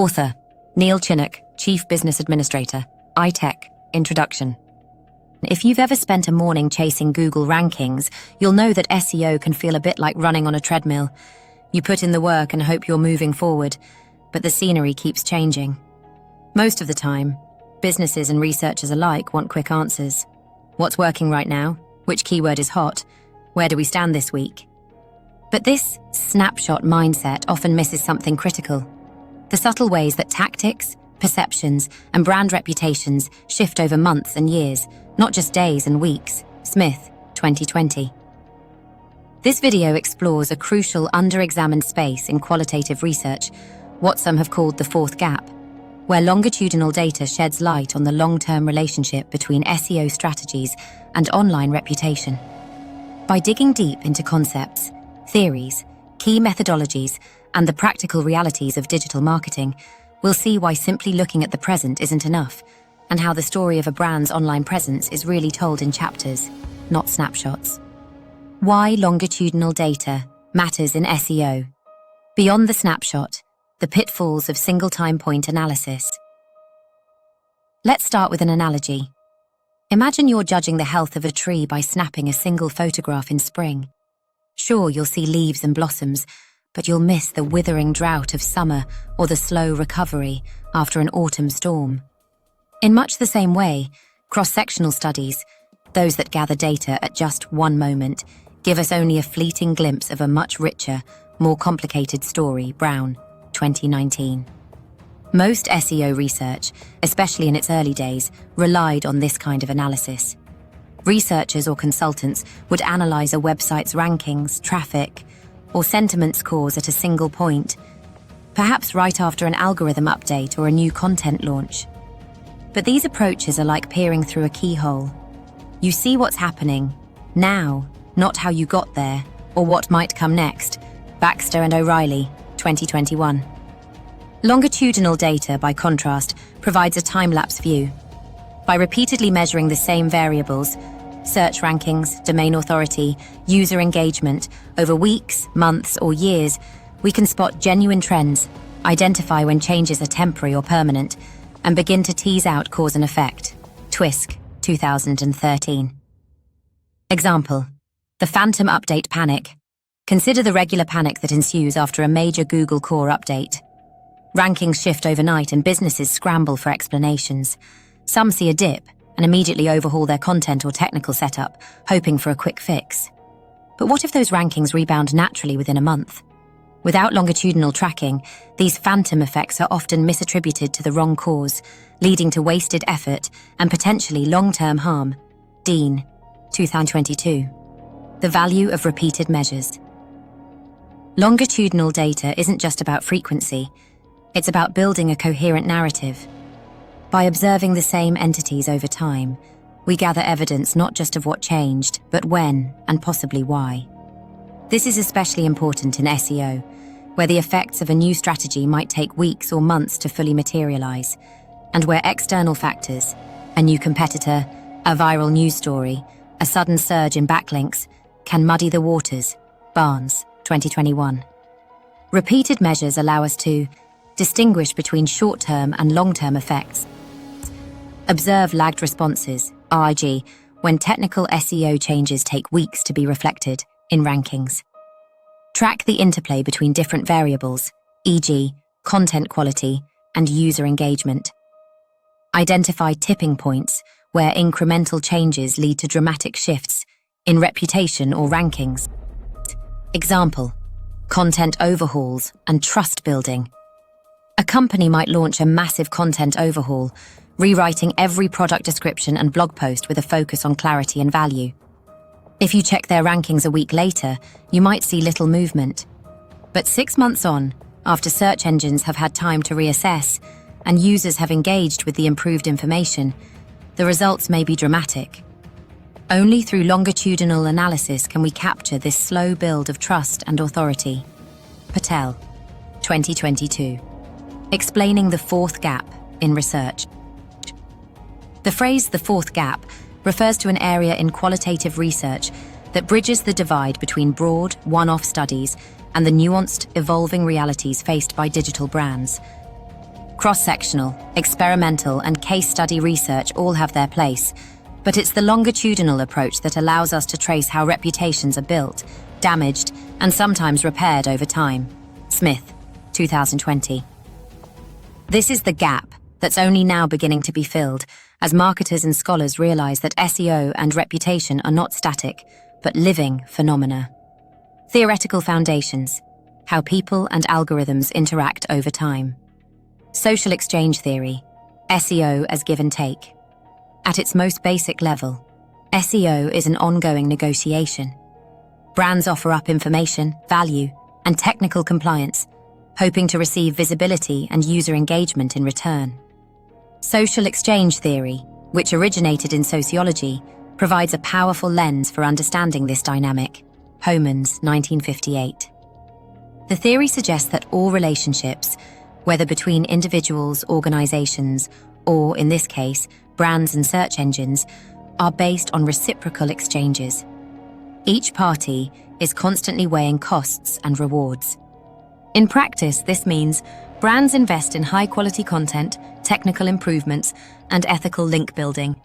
Author, Neil Chinnock, Chief Business Administrator, iTech, Introduction. If you've ever spent a morning chasing Google rankings, you'll know that SEO can feel a bit like running on a treadmill. You put in the work and hope you're moving forward, but the scenery keeps changing. Most of the time, businesses and researchers alike want quick answers. What's working right now? Which keyword is hot? Where do we stand this week? But this snapshot mindset often misses something critical: the subtle ways that tactics, perceptions, and brand reputations shift over months and years, not just days and weeks. Smith, 2020. This video explores a crucial under-examined space in qualitative research, what some have called the fourth gap, where longitudinal data sheds light on the long-term relationship between SEO strategies and online reputation. By digging deep into concepts, theories, key methodologies, and the practical realities of digital marketing, we'll see why simply looking at the present isn't enough, and how the story of a brand's online presence is really told in chapters, not snapshots. Why longitudinal data matters in SEO. Beyond the snapshot, the pitfalls of single time point analysis. Let's start with an analogy. Imagine you're judging the health of a tree by snapping a single photograph in spring. Sure, you'll see leaves and blossoms, but you'll miss the withering drought of summer or the slow recovery after an autumn storm. In much the same way, cross-sectional studies, those that gather data at just one moment, give us only a fleeting glimpse of a much richer, more complicated story. Brown, 2019. Most SEO research, especially in its early days, relied on this kind of analysis. Researchers or consultants would analyze a website's rankings, traffic, or sentiment scores at a single point, perhaps right after an algorithm update or a new content launch. But these approaches are like peering through a keyhole. You see what's happening now, not how you got there or what might come next. Baxter and O'Reilly, 2021. Longitudinal data, by contrast, provides a time-lapse view. By repeatedly measuring the same variables, search rankings, domain authority, user engagement, over weeks, months, or years, we can spot genuine trends, identify when changes are temporary or permanent, and begin to tease out cause and effect. Twisk, 2013. Example: the phantom update panic. Consider the regular panic that ensues after a major Google core update. Rankings shift overnight and businesses scramble for explanations. Some see a dip and immediately overhaul their content or technical setup, hoping for a quick fix. But what if those rankings rebound naturally within a month? Without longitudinal tracking, these phantom effects are often misattributed to the wrong cause, leading to wasted effort and potentially long-term harm. Dean, 2022. The value of repeated measures. Longitudinal data isn't just about frequency, it's about building a coherent narrative. By observing the same entities over time, we gather evidence not just of what changed, but when and possibly why. This is especially important in SEO, where the effects of a new strategy might take weeks or months to fully materialize, and where external factors, a new competitor, a viral news story, a sudden surge in backlinks, can muddy the waters. Barnes, 2021. Repeated measures allow us to distinguish between short-term and long-term effects. Observe lagged responses, RIG, when technical SEO changes take weeks to be reflected in rankings. Track the interplay between different variables, e.g., content quality and user engagement. Identify tipping points where incremental changes lead to dramatic shifts in reputation or rankings. Example: content overhauls and trust building. A company might launch a massive content overhaul, rewriting every product description and blog post with a focus on clarity and value. If you check their rankings a week later, you might see little movement. But 6 months on, after search engines have had time to reassess and users have engaged with the improved information, the results may be dramatic. Only through longitudinal analysis can we capture this slow build of trust and authority. Patel, 2022. Explaining the fourth gap in research. The phrase "the fourth gap" refers to an area in qualitative research that bridges the divide between broad, one-off studies and the nuanced, evolving realities faced by digital brands. Cross-sectional, experimental, and case study research all have their place, but it's the longitudinal approach that allows us to trace how reputations are built, damaged, and sometimes repaired over time. Smith, 2020. This is the gap that's only now beginning to be filled as marketers and scholars realize that SEO and reputation are not static, but living phenomena. Theoretical foundations: how people and algorithms interact over time. Social exchange theory: SEO as give and take. At its most basic level, SEO is an ongoing negotiation. Brands offer up information, value, and technical compliance, hoping to receive visibility and user engagement in return. Social exchange theory, which originated in sociology, provides a powerful lens for understanding this dynamic. Homans, 1958. The theory suggests that all relationships, whether between individuals, organizations, or, in this case, brands and search engines, are based on reciprocal exchanges. Each party is constantly weighing costs and rewards. In practice, this means brands invest in high-quality content, technical improvements, and ethical link building.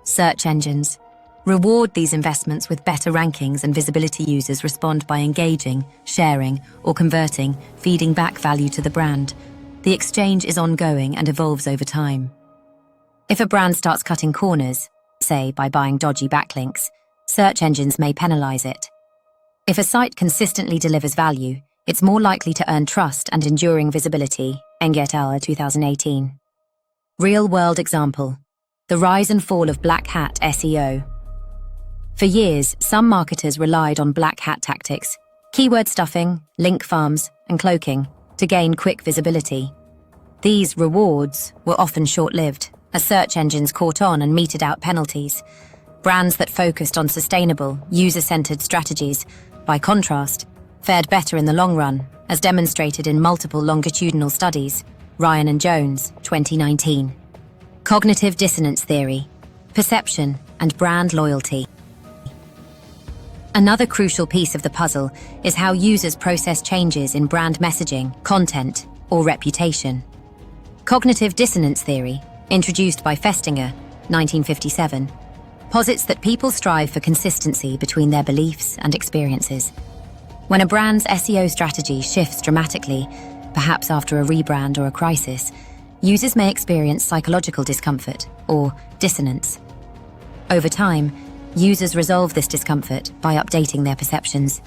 Search engines reward these investments with better rankings and visibility. Users respond by engaging, sharing, or converting, feeding back value to the brand. The exchange is ongoing and evolves over time. If a brand starts cutting corners, say by buying dodgy backlinks, search engines may penalize it. If a site consistently delivers value, it's more likely to earn trust and enduring visibility. Engert et al., 2018. Real-world example: the rise and fall of black hat SEO. For years, some marketers relied on black hat tactics, keyword stuffing, link farms, and cloaking, to gain quick visibility. These rewards were often short-lived, as search engines caught on and meted out penalties. Brands that focused on sustainable, user-centered strategies, by contrast, fared better in the long run, as demonstrated in multiple longitudinal studies. Ryan and Jones, 2019. Cognitive dissonance theory: perception and brand loyalty. Another crucial piece of the puzzle is how users process changes in brand messaging, content, or reputation. Cognitive dissonance theory, introduced by Festinger, 1957, posits that people strive for consistency between their beliefs and experiences. When a brand's SEO strategy shifts dramatically, perhaps after a rebrand or a crisis, users may experience psychological discomfort, or dissonance. Over time, users resolve this discomfort by updating their perceptions.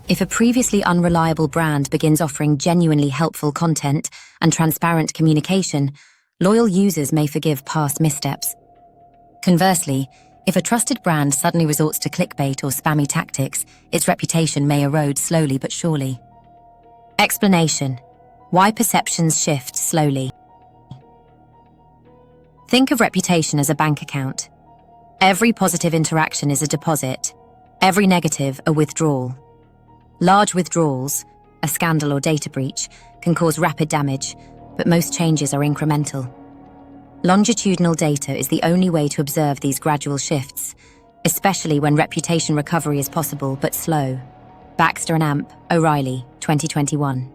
If a previously unreliable brand begins offering genuinely helpful content and transparent communication, loyal users may forgive past missteps. Conversely, if a trusted brand suddenly resorts to clickbait or spammy tactics, its reputation may erode slowly but surely. Explanation: why perceptions shift slowly. Think of reputation as a bank account. Every positive interaction is a deposit, every negative a withdrawal. Large withdrawals, a scandal or data breach, can cause rapid damage, but most changes are incremental. Longitudinal data is the only way to observe these gradual shifts, especially when reputation recovery is possible but slow. Baxter and Amp, O'Reilly, 2021.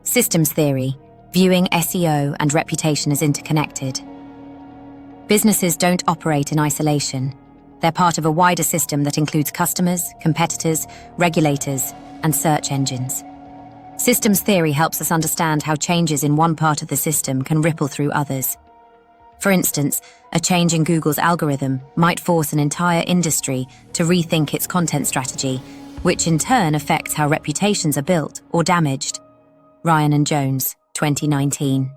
Systems theory: viewing SEO and reputation as interconnected. Businesses don't operate in isolation. They're part of a wider system that includes customers, competitors, regulators, and search engines. Systems theory helps us understand how changes in one part of the system can ripple through others. For instance, a change in Google's algorithm might force an entire industry to rethink its content strategy, which in turn affects how reputations are built or damaged. Ryan and Jones, 2019.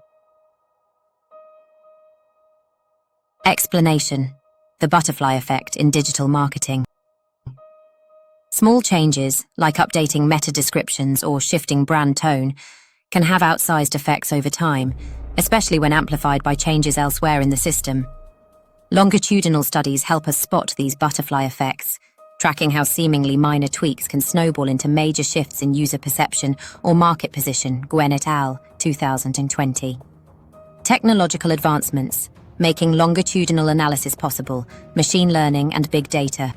Explanation: the butterfly effect in digital marketing. Small changes, like updating meta descriptions or shifting brand tone, can have outsized effects over time, especially when amplified by changes elsewhere in the system. Longitudinal studies help us spot these butterfly effects, tracking how seemingly minor tweaks can snowball into major shifts in user perception or market position. Gwen et al., 2020. Technological advancements, making longitudinal analysis possible, machine learning and big data.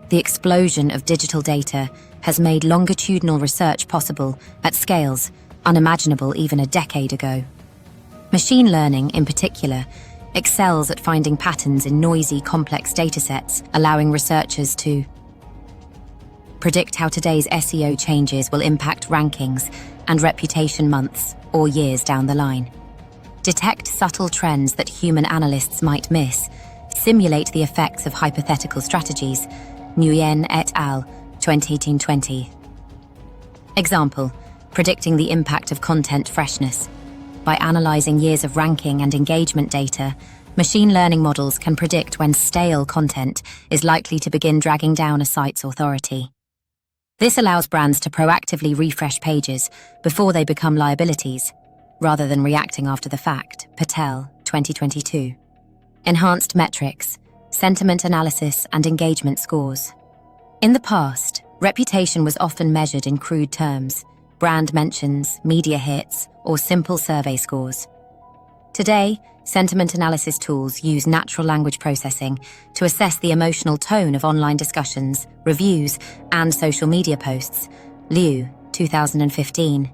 The explosion of digital data has made longitudinal research possible at scales unimaginable even a decade ago. Machine learning, in particular, excels at finding patterns in noisy, complex datasets, allowing researchers to predict how today's SEO changes will impact rankings and reputation months or years down the line. Detect subtle trends that human analysts might miss. Simulate the effects of hypothetical strategies. Nguyen et al., 2018-20. Example, predicting the impact of content freshness. By analyzing years of ranking and engagement data, machine learning models can predict when stale content is likely to begin dragging down a site's authority. This allows brands to proactively refresh pages before they become liabilities, rather than reacting after the fact. Patel, 2022. Enhanced metrics, sentiment analysis, and engagement scores. In the past, reputation was often measured in crude terms: brand mentions, media hits, or simple survey scores. Today, sentiment analysis tools use natural language processing to assess the emotional tone of online discussions, reviews, and social media posts. Liu, 2015.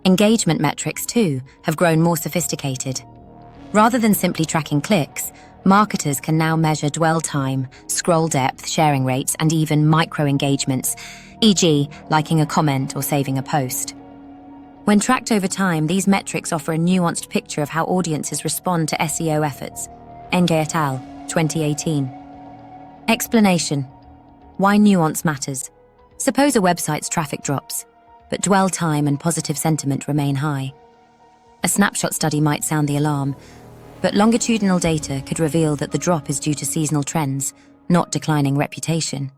Engagement metrics, too, have grown more sophisticated. Rather than simply tracking clicks, marketers can now measure dwell time, scroll depth, sharing rates, and even micro-engagements, e.g., liking a comment or saving a post. When tracked over time, these metrics offer a nuanced picture of how audiences respond to SEO efforts. Enge et al., 2018. Explanation: why nuance matters. Suppose a website's traffic drops, but dwell time and positive sentiment remain high. A snapshot study might sound the alarm, but longitudinal data could reveal that the drop is due to seasonal trends, not declining reputation.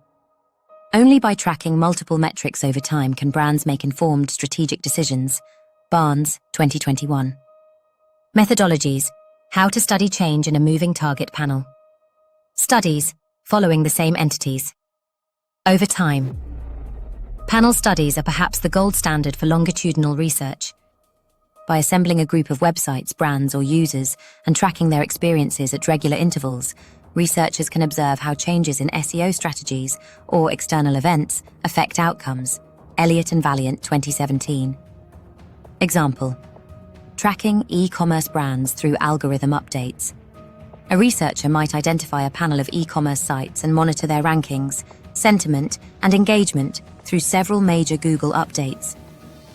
Only by tracking multiple metrics over time can brands make informed strategic decisions. Barnes, 2021. Methodologies: how to study change in a moving target panel. Studies, following the same entities. Over time. Panel studies are perhaps the gold standard for longitudinal research. By assembling a group of websites, brands, or users and tracking their experiences at regular intervals, researchers can observe how changes in SEO strategies or external events affect outcomes. Elliott and Valiant, 2017. Example: tracking e-commerce brands through algorithm updates. A researcher might identify a panel of e-commerce sites and monitor their rankings, sentiment, and engagement through several major Google updates.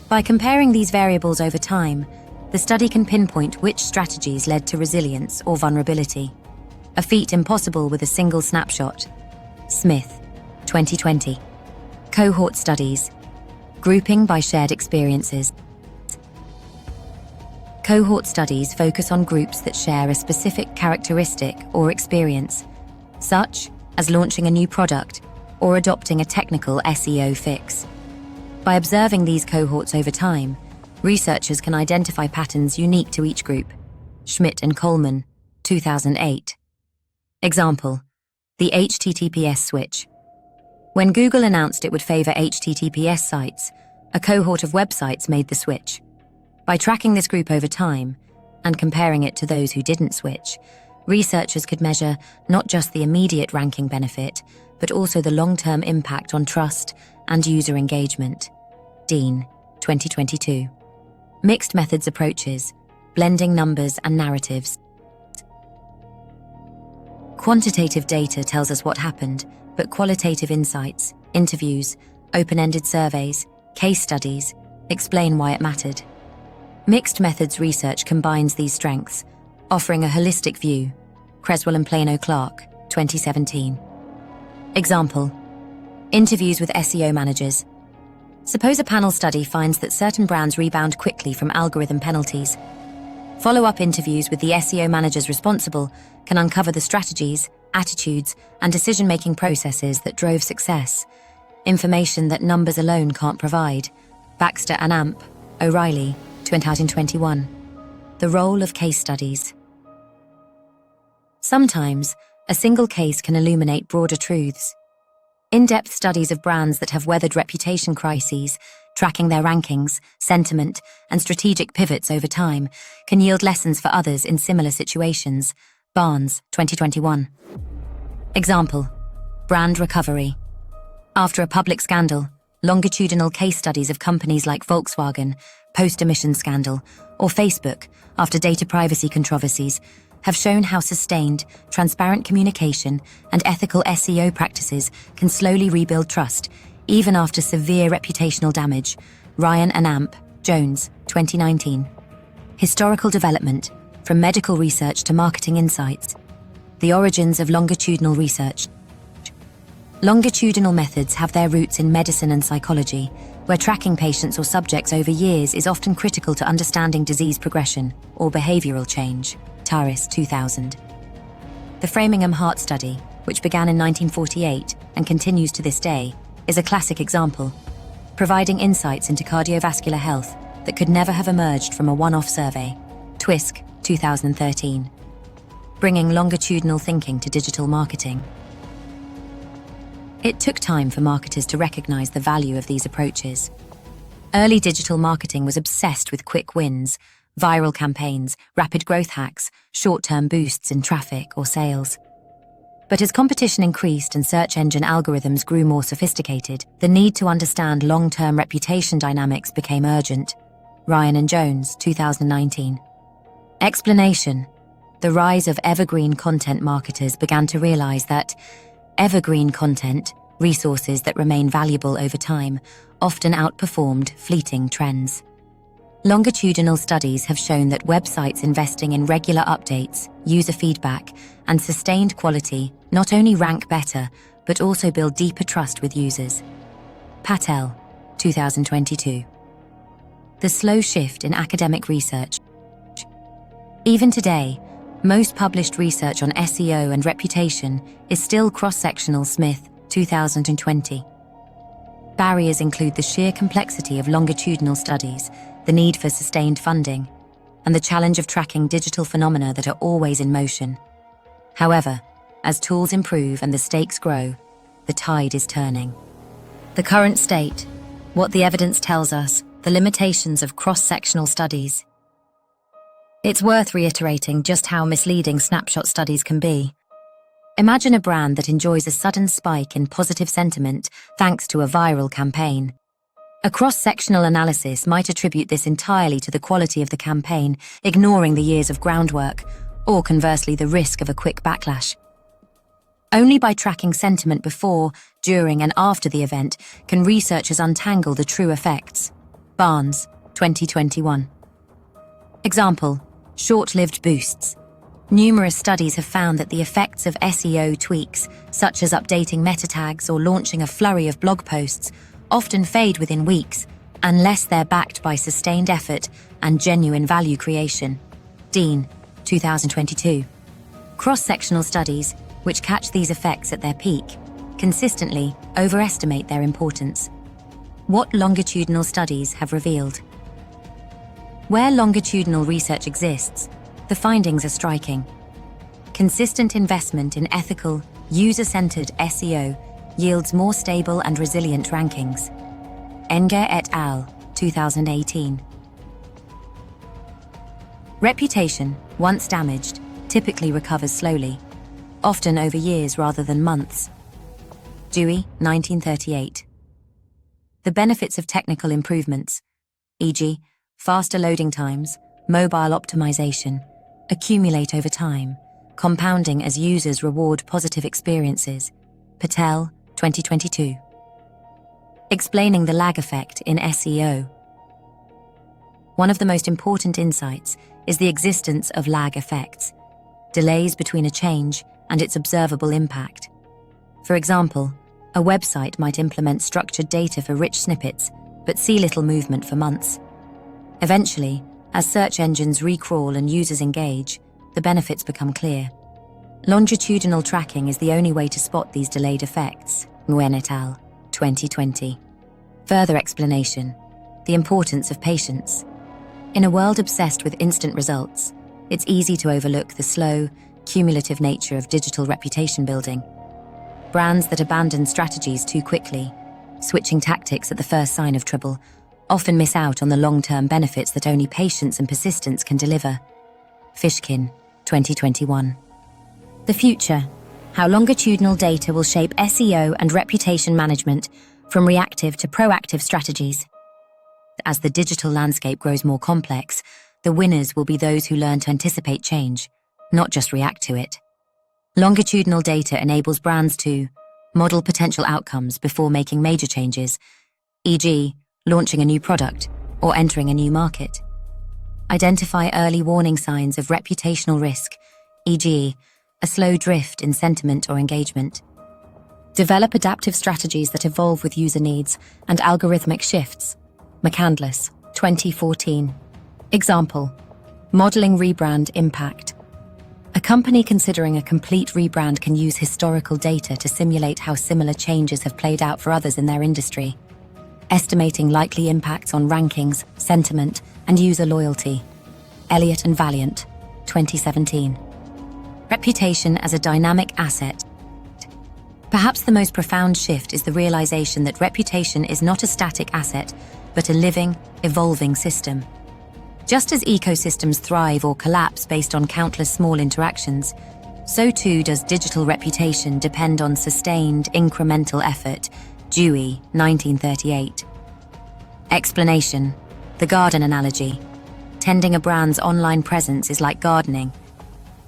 By comparing these variables over time, the study can pinpoint which strategies led to resilience or vulnerability, a feat impossible with a single snapshot. Smith, 2020. Cohort studies. Grouping by shared experiences. Cohort studies focus on groups that share a specific characteristic or experience, such as launching a new product or adopting a technical SEO fix. By observing these cohorts over time, researchers can identify patterns unique to each group. Schmidt and Coleman, 2008. Example: the HTTPS switch. When Google announced it would favor HTTPS sites, a cohort of websites made the switch. By tracking this group over time and comparing it to those who didn't switch, researchers could measure not just the immediate ranking benefit, but also the long-term impact on trust and user engagement. Dean, 2022. Mixed methods approaches, blending numbers and narratives. Quantitative data tells us what happened, but qualitative insights, interviews, open-ended surveys, case studies explain why it mattered. Mixed methods research combines these strengths, offering a holistic view. Creswell and Plano-Clark, 2017. Example: interviews with SEO managers. Suppose a panel study finds that certain brands rebound quickly from algorithm penalties. Follow-up interviews with the SEO managers responsible can uncover the strategies, attitudes, and decision-making processes that drove success, information that numbers alone can't provide. Baxter and Amp, O'Reilly, 2021. The role of case studies. Sometimes, a single case can illuminate broader truths. In-depth studies of brands that have weathered reputation crises, tracking their rankings, sentiment, and strategic pivots over time, can yield lessons for others in similar situations. Barnes, 2021. Example: brand recovery. After a public scandal, longitudinal case studies of companies like Volkswagen, post-emission scandal, or Facebook, after data privacy controversies, have shown how sustained, transparent communication and ethical SEO practices can slowly rebuild trust, even after severe reputational damage. Ryan and Amp, Jones, 2019. Historical development, from medical research to marketing insights. The origins of longitudinal research. Longitudinal methods have their roots in medicine and psychology, where tracking patients or subjects over years is often critical to understanding disease progression or behavioral change. Taris, 2000. The Framingham Heart Study, which began in 1948 and continues to this day, is a classic example, providing insights into cardiovascular health that could never have emerged from a one-off survey. Twisk, 2013. Bringing longitudinal thinking to digital marketing. It took time for marketers to recognize the value of these approaches. Early digital marketing was obsessed with quick wins, viral campaigns, rapid growth hacks, short-term boosts in traffic or sales. But as competition increased and search engine algorithms grew more sophisticated, the need to understand long-term reputation dynamics became urgent. Ryan and Jones, 2019. Explanation. The rise of evergreen content marketers began to realize that evergreen content, resources that remain valuable over time, often outperformed fleeting trends. Longitudinal studies have shown that websites investing in regular updates, user feedback, and sustained quality not only rank better, but also build deeper trust with users. Patel, 2022. The slow shift in academic research. Even today, most published research on SEO and reputation is still cross-sectional. Smith, 2020. Barriers include the sheer complexity of longitudinal studies, the need for sustained funding, and the challenge of tracking digital phenomena that are always in motion. However, as tools improve and the stakes grow, the tide is turning. The current state, what the evidence tells us, the limitations of cross-sectional studies. It's worth reiterating just how misleading snapshot studies can be. Imagine a brand that enjoys a sudden spike in positive sentiment thanks to a viral campaign. A cross-sectional analysis might attribute this entirely to the quality of the campaign, ignoring the years of groundwork, or conversely the risk of a quick backlash. Only by tracking sentiment before, during, and after the event can researchers untangle the true effects. Barnes, 2021. Example: short-lived boosts. Numerous studies have found that the effects of SEO tweaks, such as updating meta tags or launching a flurry of blog posts, often fade within weeks, unless they're backed by sustained effort and genuine value creation. Dean, 2022. Cross-sectional studies, which catch these effects at their peak, consistently overestimate their importance. What longitudinal studies have revealed? Where longitudinal research exists, the findings are striking. Consistent investment in ethical, user-centered SEO yields more stable and resilient rankings. Enger et al., 2018. Reputation, once damaged, typically recovers slowly, often over years rather than months. Dewey, 1938. The benefits of technical improvements, e.g., faster loading times, mobile optimization, accumulate over time, compounding as users reward positive experiences. Patel, 2022. Explaining the lag effect in SEO. One of the most important insights is the existence of lag effects, delays between a change and its observable impact. For example, a website might implement structured data for rich snippets, but see little movement for months. Eventually, as search engines recrawl and users engage, the benefits become clear. Longitudinal tracking is the only way to spot these delayed effects. Nguyen et al., 2020. Further explanation: the importance of patience. In a world obsessed with instant results, it's easy to overlook the slow, cumulative nature of digital reputation building. Brands that abandon strategies too quickly, switching tactics at the first sign of trouble, often miss out on the long-term benefits that only patience and persistence can deliver. Fishkin, 2021. The future: how longitudinal data will shape SEO and reputation management, from reactive to proactive strategies. As the digital landscape grows more complex, the winners will be those who learn to anticipate change, not just react to it. Longitudinal data enables brands to model potential outcomes before making major changes, e.g., launching a new product or entering a new market. Identify early warning signs of reputational risk, e.g., a slow drift in sentiment or engagement. Develop adaptive strategies that evolve with user needs and algorithmic shifts. McCandless, 2014. Example: modeling rebrand impact. A company considering a complete rebrand can use historical data to simulate how similar changes have played out for others in their industry, estimating likely impacts on rankings, sentiment, and user loyalty. Elliott and Valiant, 2017. Reputation as a dynamic asset. Perhaps the most profound shift is the realization that reputation is not a static asset, but a living, evolving system. Just as ecosystems thrive or collapse based on countless small interactions, so too does digital reputation depend on sustained, incremental effort. Dewey, 1938. Explanation: the garden analogy. Tending a brand's online presence is like gardening.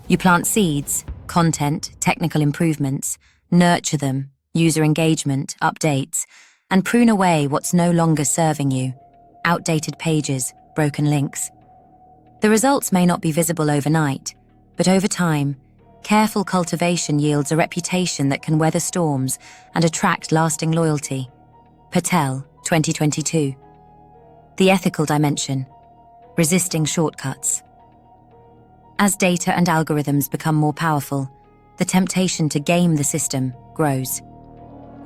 You plant seeds, content, technical improvements, nurture them, user engagement, updates, and prune away what's no longer serving you: outdated pages, broken links. The results may not be visible overnight, but over time, careful cultivation yields a reputation that can weather storms and attract lasting loyalty. Patel, 2022. The ethical dimension: resisting shortcuts. As data and algorithms become more powerful, the temptation to game the system grows.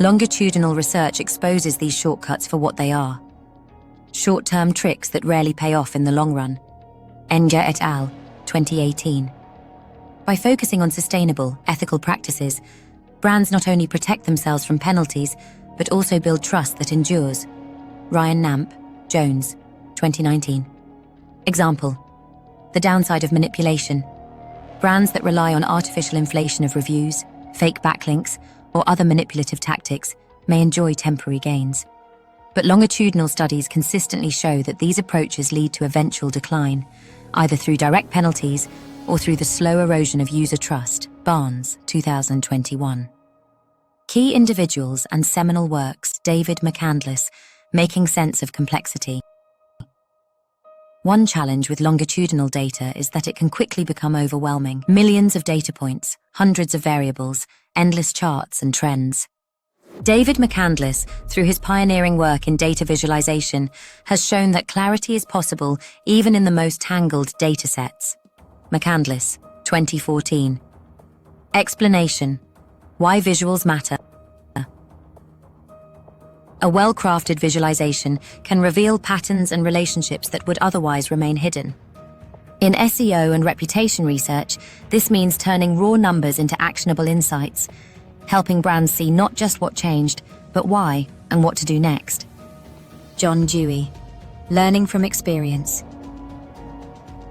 Longitudinal research exposes these shortcuts for what they are: short-term tricks that rarely pay off in the long run. Enger et al., 2018. By focusing on sustainable, ethical practices, brands not only protect themselves from penalties, but also build trust that endures. Ryan Namp, Jones, 2019. Example: the downside of manipulation. Brands that rely on artificial inflation of reviews, fake backlinks, or other manipulative tactics may enjoy temporary gains. But longitudinal studies consistently show that these approaches lead to eventual decline, either through direct penalties or through the slow erosion of user trust. Barnes, 2021. Key individuals and seminal works. David McCandless, Making Sense of Complexity. One challenge with longitudinal data is that it can quickly become overwhelming. Millions of data points, hundreds of variables, endless charts and trends. David McCandless, through his pioneering work in data visualization, has shown that clarity is possible even in the most tangled datasets. McCandless, 2014. Explanation: why visuals matter. A well-crafted visualization can reveal patterns and relationships that would otherwise remain hidden. In SEO and reputation research, this means turning raw numbers into actionable insights, helping brands see not just what changed, but why and what to do next. John Dewey, Learning from Experience.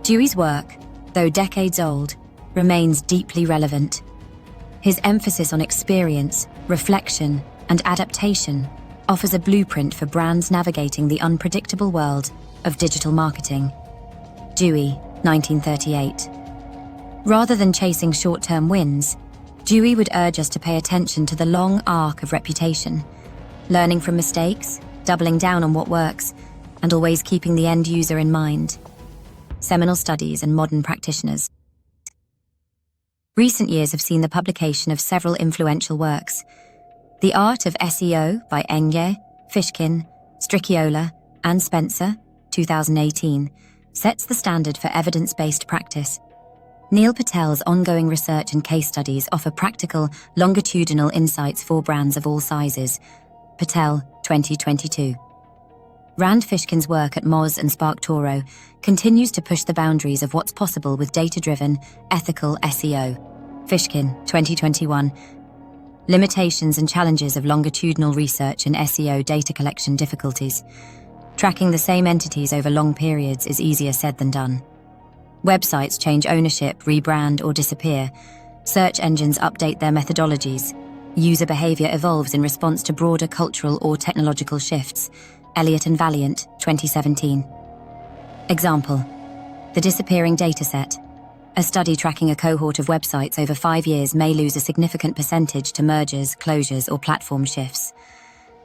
Dewey's work, though decades old, remains deeply relevant. His emphasis on experience, reflection, and adaptation offers a blueprint for brands navigating the unpredictable world of digital marketing. Dewey, 1938. Rather than chasing short-term wins, Dewey would urge us to pay attention to the long arc of reputation, learning from mistakes, doubling down on what works, and always keeping the end user in mind. Seminal studies and modern practitioners. Recent years have seen the publication of several influential works. The Art of SEO by Enger, Fishkin, Stricchiola, and Spencer, 2018, sets the standard for evidence-based practice. Neil Patel's ongoing research and case studies offer practical, longitudinal insights for brands of all sizes. Patel, 2022. Rand Fishkin's work at Moz and SparkToro continues to push the boundaries of what's possible with data-driven, ethical SEO. Fishkin, 2021. Limitations and challenges of longitudinal research and SEO data collection difficulties. Tracking the same entities over long periods is easier said than done. Websites change ownership, rebrand, or disappear. Search engines update their methodologies. User behavior evolves in response to broader cultural or technological shifts. Elliott and Valiant, 2017. Example: the disappearing dataset. A study tracking a cohort of websites over 5 years may lose a significant percentage to mergers, closures, or platform shifts.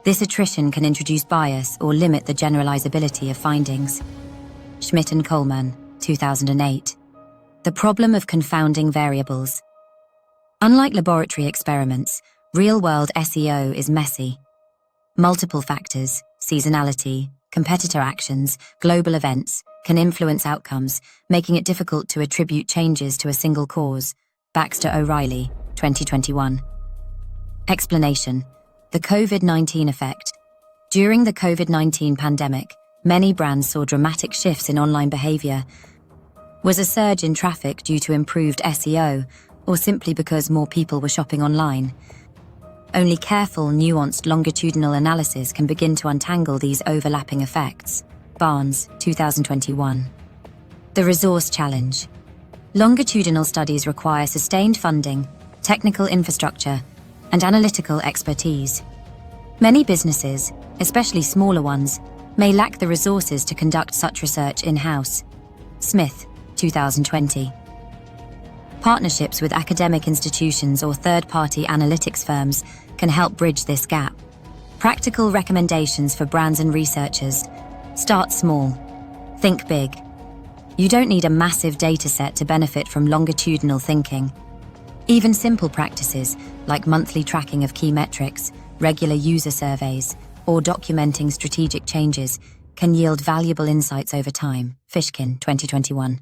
This attrition can introduce bias or limit the generalizability of findings. Schmidt and Coleman, 2008. The problem of confounding variables. Unlike laboratory experiments, real-world SEO is messy. Multiple factors, seasonality, competitor actions, global events, can influence outcomes, making it difficult to attribute changes to a single cause. Baxter O'Reilly, 2021. Explanation: the COVID-19 effect. During the COVID-19 pandemic, many brands saw dramatic shifts in online behavior. Was a surge in traffic due to improved SEO, or simply because more people were shopping online? Only careful, nuanced longitudinal analysis can begin to untangle these overlapping effects. Barnes, 2021. The resource challenge. Longitudinal studies require sustained funding, technical infrastructure, and analytical expertise. Many businesses, especially smaller ones, may lack the resources to conduct such research in-house. Smith, 2020. Partnerships with academic institutions or third-party analytics firms can help bridge this gap. Practical recommendations for brands and researchers. Start small. Think big. You don't need a massive dataset to benefit from longitudinal thinking. Even simple practices, like monthly tracking of key metrics, regular user surveys, or documenting strategic changes, can yield valuable insights over time. Fishkin, 2021.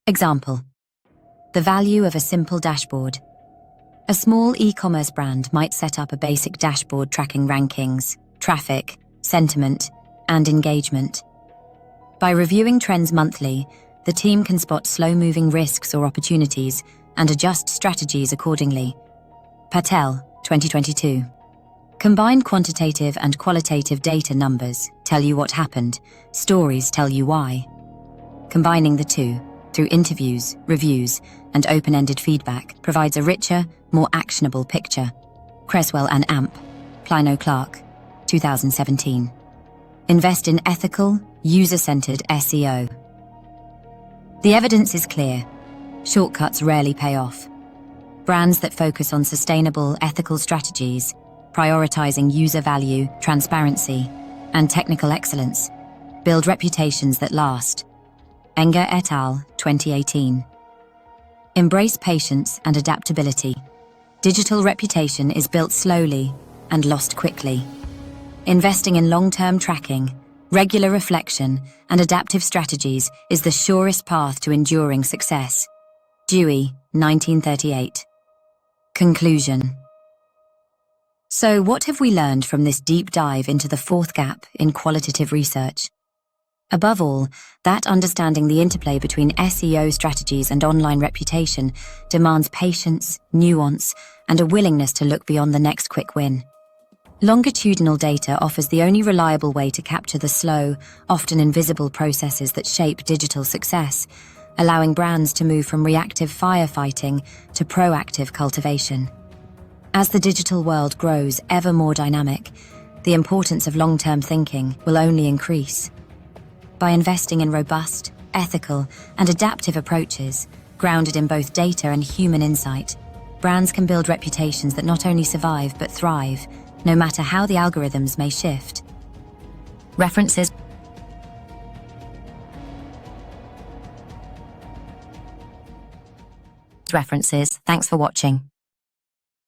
Example: the value of a simple dashboard. A small e-commerce brand might set up a basic dashboard tracking rankings, traffic, sentiment, and engagement. By reviewing trends monthly, the team can spot slow-moving risks or opportunities and adjust strategies accordingly. Patel, 2022. Combined quantitative and qualitative data. Numbers tell you what happened, stories tell you why. Combining the two, through interviews, reviews, and open-ended feedback, provides a richer, more actionable picture. Creswell and Amp, Plino Clark, 2017. Invest in ethical, user-centered SEO. The evidence is clear. Shortcuts rarely pay off. Brands that focus on sustainable, ethical strategies, prioritizing user value, transparency, and technical excellence, build reputations that last. Enger et al., 2018. Embrace patience and adaptability. Digital reputation is built slowly and lost quickly. Investing in long-term tracking, regular reflection, and adaptive strategies is the surest path to enduring success. Dewey, 1938. Conclusion. So, what have we learned from this deep dive into the fourth gap in qualitative research? Above all, that understanding the interplay between SEO strategies and online reputation demands patience, nuance, and a willingness to look beyond the next quick win. Longitudinal data offers the only reliable way to capture the slow, often invisible processes that shape digital success, allowing brands to move from reactive firefighting to proactive cultivation. As the digital world grows ever more dynamic, the importance of long-term thinking will only increase. By investing in robust, ethical, and adaptive approaches, grounded in both data and human insight, brands can build reputations that not only survive but thrive, no matter how the algorithms may shift. References. Thanks for watching.